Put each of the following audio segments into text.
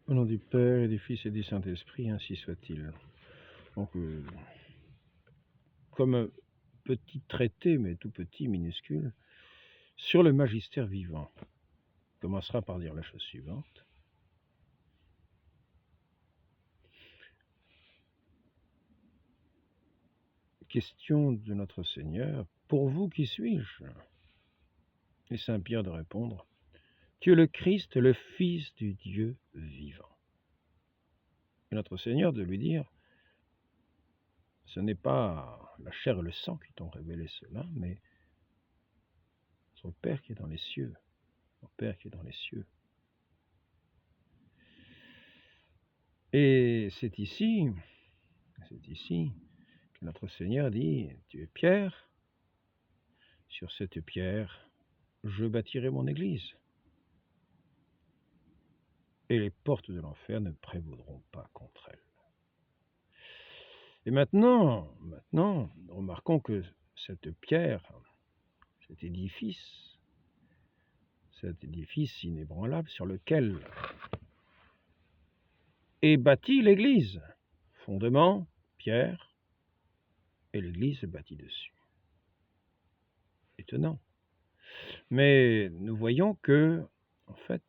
Au nom du Père et du Fils et du Saint-Esprit, ainsi soit-il. Donc, comme un petit traité, mais tout petit, minuscule, sur le magistère vivant. On commencera par dire la chose suivante. Question de notre Seigneur, pour vous qui suis-je? Et Saint Pierre de répondre, tu es le Christ, le Fils du Dieu vivant. Et notre Seigneur de lui dire, ce n'est pas la chair et le sang qui t'ont révélé cela, mais son Père qui est dans les cieux. Mon Père qui est dans les cieux. Et c'est ici que notre Seigneur dit, tu es Pierre, sur cette pierre, je bâtirai mon église. Et les portes de l'enfer ne prévaudront pas contre elle. Et maintenant, remarquons que cette pierre, cet édifice inébranlable sur lequel est bâtie l'église, fondement, pierre, et l'église est bâtie dessus. Étonnant. Mais nous voyons que, en fait,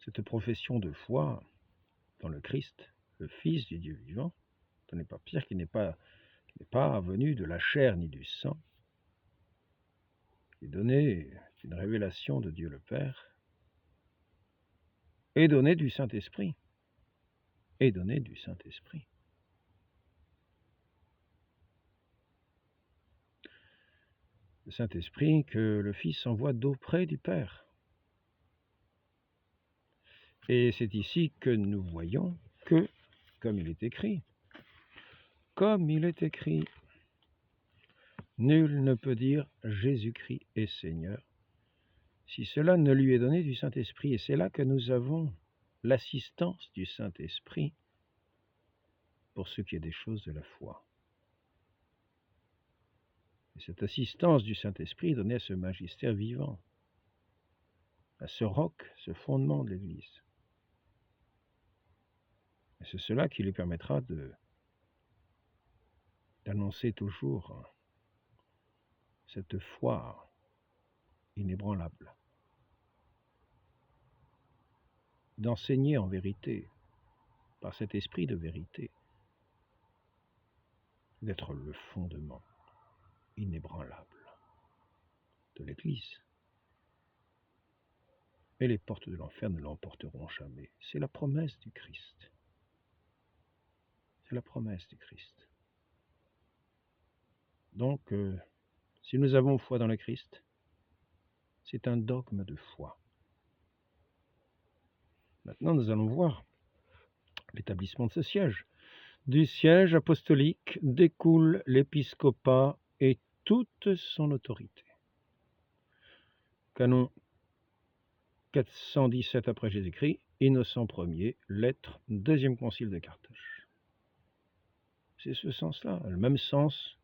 cette profession de foi dans le Christ, le Fils du Dieu vivant, ce n'est pas Pierre qui n'est pas venu de la chair ni du sang, qui est donné une révélation de Dieu le Père, et donné du Saint-Esprit. Le Saint-Esprit que le Fils envoie d'auprès du Père. Et c'est ici que nous voyons que, comme il est écrit, nul ne peut dire Jésus-Christ est Seigneur si cela ne lui est donné du Saint-Esprit. Et c'est là que nous avons l'assistance du Saint-Esprit pour ce qui est des choses de la foi. Et cette assistance du Saint-Esprit est donnée à ce magistère vivant, à ce roc, ce fondement de l'Église. Et c'est cela qui lui permettra d'annoncer toujours cette foi inébranlable, d'enseigner en vérité, par cet esprit de vérité, d'être le fondement inébranlable de l'Église. Et les portes de l'enfer ne l'emporteront jamais. C'est la promesse du Christ. C'est la promesse du Christ. Donc, si nous avons foi dans le Christ, c'est un dogme de foi. Maintenant, nous allons voir l'établissement de ce siège. Du siège apostolique découle l'épiscopat et toute son autorité. Canon 417 après Jésus-Christ, Innocent Ier, lettre, deuxième concile de Carthage. C'est ce sens-là, le même sens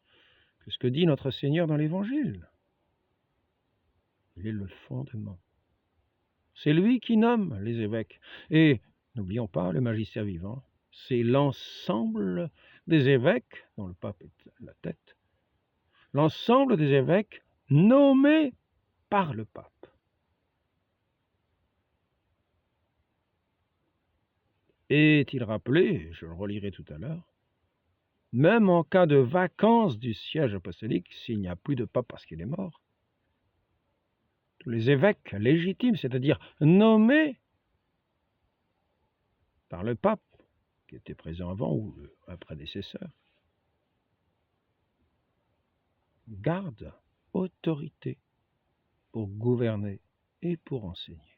que ce que dit notre Seigneur dans l'Évangile. Il est le fondement. C'est lui qui nomme les évêques. Et n'oublions pas, le magistère vivant, c'est l'ensemble des évêques, dont le pape est la tête, l'ensemble des évêques nommés par le pape. Et est-il rappelé, je le relirai tout à l'heure, même en cas de vacance du siège apostolique, s'il n'y a plus de pape parce qu'il est mort, tous les évêques légitimes, c'est-à-dire nommés par le pape, qui était présent avant ou un prédécesseur, gardent autorité pour gouverner et pour enseigner.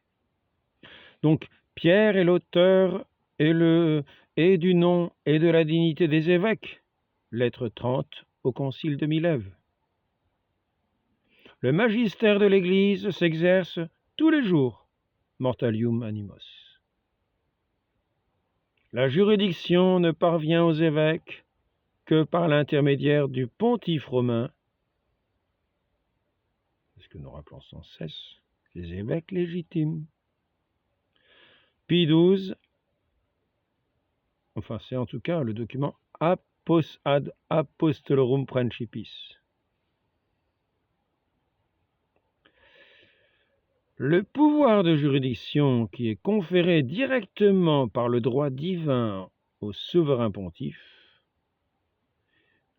Donc, Pierre est l'auteur et du nom et de la dignité des évêques. Lettre 30 au Concile de Milève. Le magistère de l'Église s'exerce tous les jours, mortalium animos. La juridiction ne parvient aux évêques que par l'intermédiaire du pontife romain, c'est ce que nous rappelons sans cesse, les évêques légitimes. Pie XII, enfin c'est en tout cas le document ad Apostolorum Principis. Le pouvoir de juridiction qui est conféré directement par le droit divin au souverain pontife,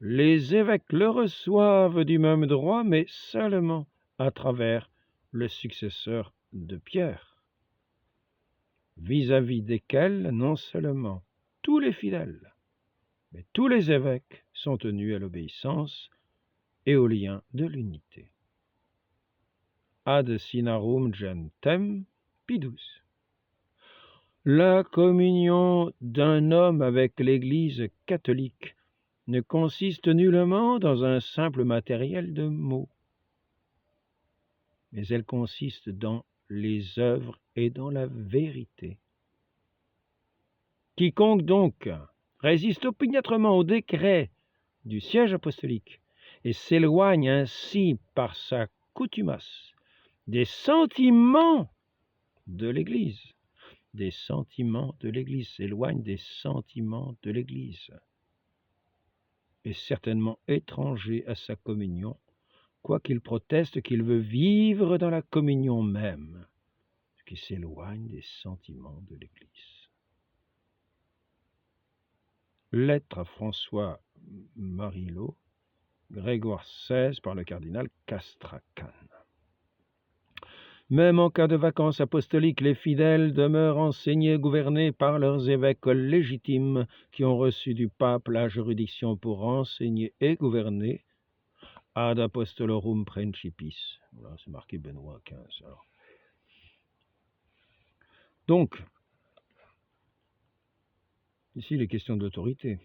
les évêques le reçoivent du même droit, mais seulement à travers le successeur de Pierre, vis-à-vis desquels non seulement tous les fidèles, mais tous les évêques sont tenus à l'obéissance et au lien de l'unité. Ad Sinarum Gentem, Pie XII. La communion d'un homme avec l'Église catholique ne consiste nullement dans un simple matériel de mots, mais elle consiste dans les œuvres et dans la vérité. Quiconque donc résiste opiniâtrement au décret du siège apostolique et s'éloigne ainsi par sa coutumace des sentiments de l'Église, s'éloigne des sentiments de l'Église, est certainement étranger à sa communion, quoiqu'il proteste qu'il veut vivre dans la communion même, ce qui s'éloigne des sentiments de l'Église. Lettre à François Marillot, Grégoire XVI, par le cardinal Castracane. Même en cas de vacances apostoliques, les fidèles demeurent enseignés et gouvernés par leurs évêques légitimes qui ont reçu du pape la juridiction pour enseigner et gouverner ad apostolorum principis. Voilà, c'est marqué Benoît XV. Alors. Donc, ici, il est question d'autorité.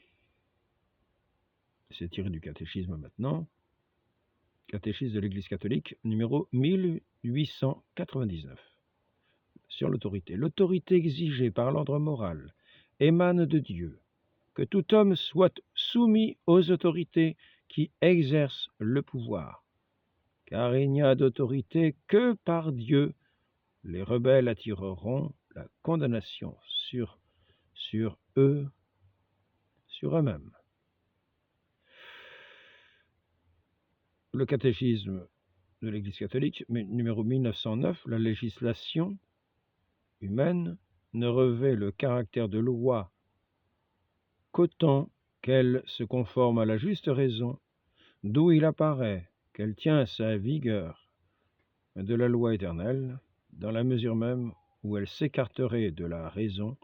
C'est tiré du catéchisme maintenant. Catéchisme de l'Église catholique, numéro 1899. Sur l'autorité. L'autorité exigée par l'ordre moral émane de Dieu. Que tout homme soit soumis aux autorités qui exercent le pouvoir. Car il n'y a d'autorité que par Dieu. Les rebelles attireront la condamnation sur eux-mêmes. Le catéchisme de l'Église catholique, numéro 1909, la législation humaine ne revêt le caractère de loi qu'autant qu'elle se conforme à la juste raison, d'où il apparaît qu'elle tient sa vigueur de la loi éternelle, dans la mesure même où elle s'écarterait de la raison,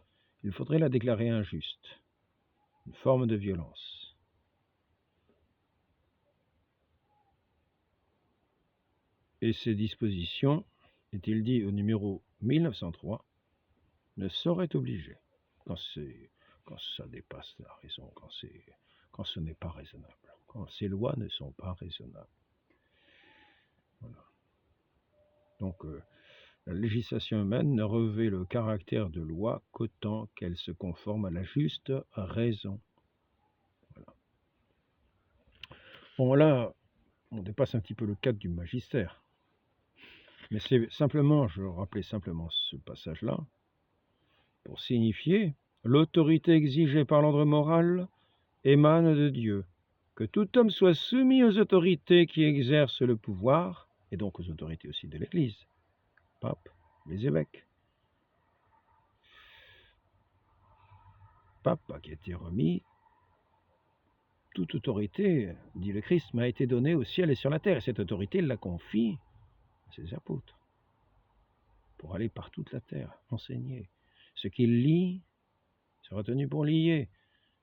il faudrait la déclarer injuste, une forme de violence. Et ces dispositions, est-il dit au numéro 1903, ne sauraient obliger, quand ça dépasse la raison, quand ce n'est pas raisonnable, quand ces lois ne sont pas raisonnables. Voilà. Donc, la législation humaine ne revêt le caractère de loi qu'autant qu'elle se conforme à la juste raison. Voilà. Bon, là, on dépasse un petit peu le cadre du magistère. Mais c'est simplement, je rappelais simplement ce passage-là, pour signifier l'autorité exigée par l'ordre moral émane de Dieu. Que tout homme soit soumis aux autorités qui exercent le pouvoir, et donc aux autorités aussi de l'Église, pape, les évêques. Pape qui a été remis, toute autorité, dit le Christ, m'a été donnée au ciel et sur la terre, et cette autorité, il la confie à ses apôtres, pour aller par toute la terre, enseigner. Ce qu'il lie sera tenu pour lier.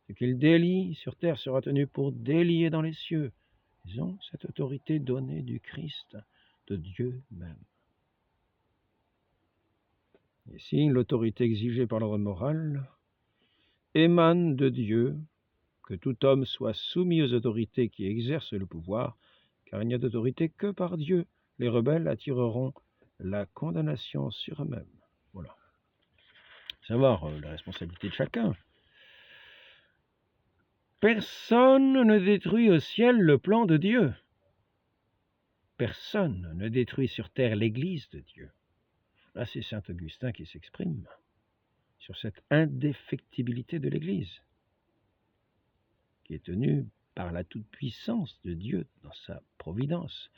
Ce qu'il délie sur terre sera tenu pour délier dans les cieux. Ils ont cette autorité donnée du Christ, de Dieu même. Ici, l'autorité exigée par l'ordre moral émane de Dieu, que tout homme soit soumis aux autorités qui exercent le pouvoir, car il n'y a d'autorité que par Dieu. Les rebelles attireront la condamnation sur eux-mêmes. Voilà. Savoir la responsabilité de chacun. Personne ne détruit au ciel le plan de Dieu. Personne ne détruit sur terre l'Église de Dieu. Là, c'est saint Augustin qui s'exprime. sur cette indéfectibilité de l'Église, qui est tenue par la toute-puissance de Dieu dans sa providence,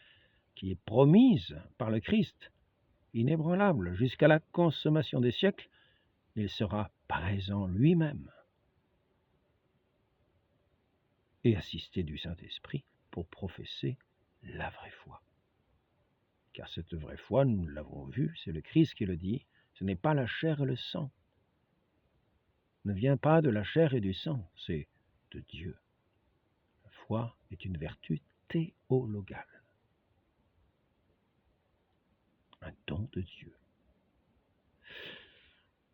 qui est promise par le Christ, inébranlable jusqu'à la consommation des siècles. Il sera présent lui-même et assisté du Saint-Esprit pour professer la vraie foi. Car cette vraie foi, nous l'avons vu, c'est le Christ qui le dit, ce n'est pas la chair et le sang. Ne vient pas de la chair et du sang, c'est de Dieu. La foi est une vertu théologale, un don de Dieu.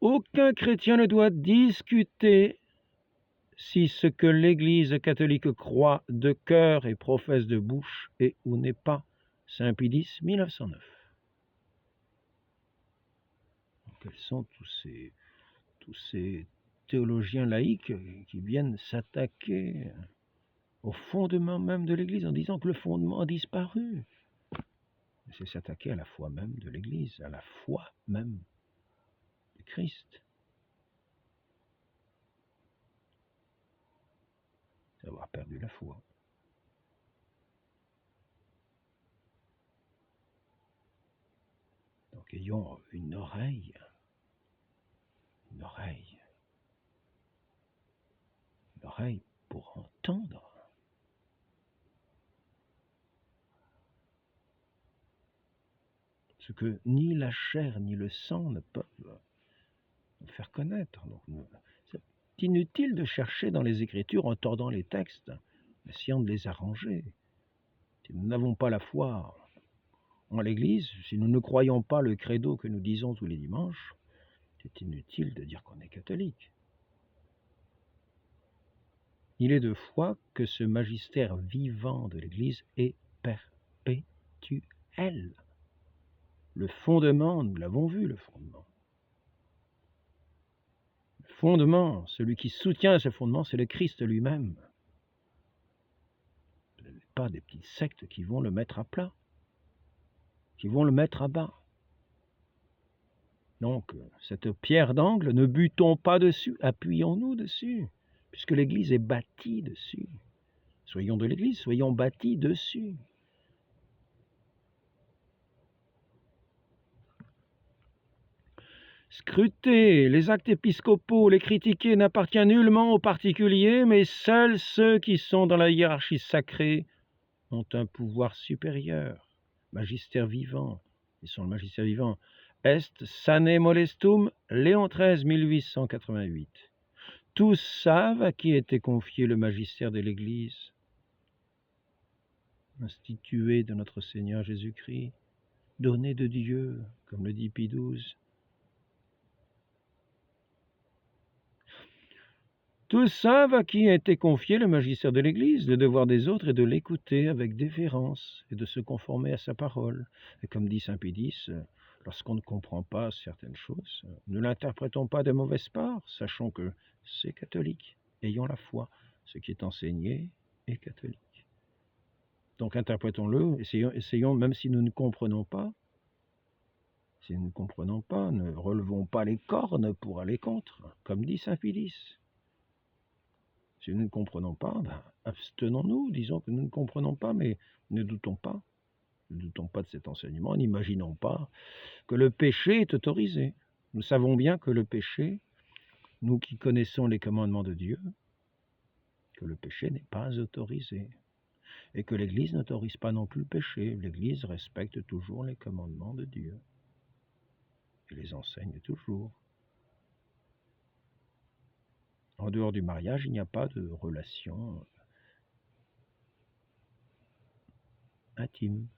Aucun chrétien ne doit discuter si ce que l'Église catholique croit de cœur et professe de bouche est ou n'est pas. Saint Pie X, 1909. Quels sont tous ces théologiens laïcs qui viennent s'attaquer au fondement même de l'Église en disant que le fondement a disparu? C'est s'attaquer à la foi même de l'Église, à la foi même du Christ. C'est avoir perdu la foi. Donc ayons une oreille pour entendre. Ce que ni la chair ni le sang ne peuvent nous faire connaître. Donc, c'est inutile de chercher dans les Écritures en tordant les textes, essayant de les arranger. Si nous n'avons pas la foi en l'Église, si nous ne croyons pas le credo que nous disons tous les dimanches, c'est inutile de dire qu'on est catholique. Il est de foi que ce magistère vivant de l'Église est perpétuel. Le fondement, nous l'avons vu, le fondement. Le fondement, celui qui soutient ce fondement, c'est le Christ lui-même. Ce n'est pas des petites sectes qui vont le mettre à plat, qui vont le mettre à bas. Donc, cette pierre d'angle, ne butons pas dessus, appuyons-nous dessus, puisque l'Église est bâtie dessus. Soyons de l'Église, soyons bâtis dessus. Scruter les actes épiscopaux, les critiquer n'appartient nullement aux particuliers, mais seuls ceux qui sont dans la hiérarchie sacrée ont un pouvoir supérieur. Magistère vivant, ils sont le magistère vivant. Est sane molestum, Léon XIII, 1888. Tous savent à qui était confié le magistère de l'Église, institué de notre Seigneur Jésus-Christ, donné de Dieu, comme le dit Pie XII. Tous savent à qui a été confié le magistère de l'Église. Le devoir des autres est de l'écouter avec déférence et de se conformer à sa parole. Et comme dit saint Pie X, lorsqu'on ne comprend pas certaines choses, ne l'interprétons pas de mauvaise part, sachant que c'est catholique. Ayons la foi. Ce qui est enseigné est catholique. Donc interprétons-le, essayons, même si nous ne comprenons pas, ne relevons pas les cornes pour aller contre, comme dit saint Pie X. Si nous ne comprenons pas, abstenons-nous, disons que nous ne comprenons pas, mais ne doutons pas. Ne doutons pas de cet enseignement, n'imaginons pas que le péché est autorisé. Nous savons bien que le péché, nous qui connaissons les commandements de Dieu, que le péché n'est pas autorisé. Et que l'Église n'autorise pas non plus le péché. L'Église respecte toujours les commandements de Dieu. Et les enseigne toujours. En dehors du mariage, il n'y a pas de relation intime.